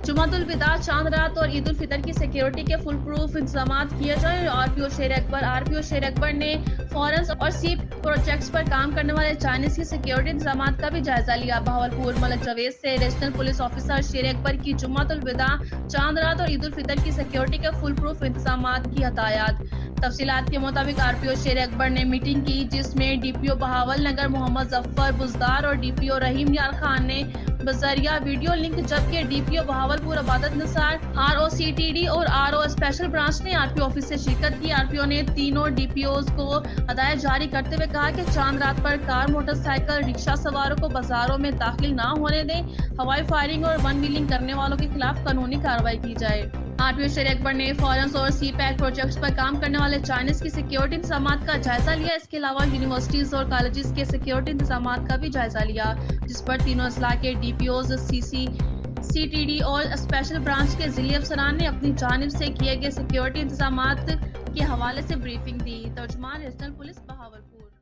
जुमातुल अलविदा, चांद रात और ईद उल फितर की सिक्योरिटी के फुल प्रूफ इंतजाम किए जाए। आरपीओ शेर अकबर ने फॉरेंस और सी प्रोजेक्ट्स पर काम करने वाले चाइनीज की सिक्योरिटी इंतजाम का भी जायजा लिया। बहावलपुर मलक जवेद से रीजनल पुलिस ऑफिसर शेर अकबर की जुमातुल अलविदा, चांद रात और ईद उल फितर की सिक्योरिटी के फुल प्रूफ इंतजाम की हदायत। तफसीलात के मुताबिक आरपीओ शेर अकबर ने मीटिंग की, जिसमें डीपीओ बहावल नगर मोहम्मद जफर बुजदार और डीपीओ रहीम यार खान ने बजरिया वीडियो लिंक, जबकि डीपीओ बहावलपुर अबादत निसार, आरओसीटीडी और आरओ स्पेशल ब्रांच ने आरपीओ ऑफिस से शिरकत की। आरपीओ ने तीनों डीपीओज को हदायत जारी करते हुए कहा कि चांद रात पर कार, मोटरसाइकिल, रिक्शा सवारों को बाजारों में दाखिल न होने दें। हवाई फायरिंग और वन व्हीलिंग करने वालों के खिलाफ कानूनी कार्रवाई की जाए। आरपीओ शेर अकबर ने फॉरेंस और सी पैक प्रोजेक्ट्स पर काम करने वाले चाइनीज की सिक्योरिटी इंतजाम का जायजा लिया। इसके अलावा यूनिवर्सिटीज और कॉलेजेस के सिक्योरिटी इंतजाम का भी जायजा लिया, जिस पर तीनों अजला के डीपीओज, सीटीडी और स्पेशल ब्रांच के जिले अफसरान ने अपनी जानिब से किए गए सिक्योरिटी इंतजाम के हवाले से ब्रीफिंग दी। तर्जुमान रीजनल पुलिस बहावलपुर।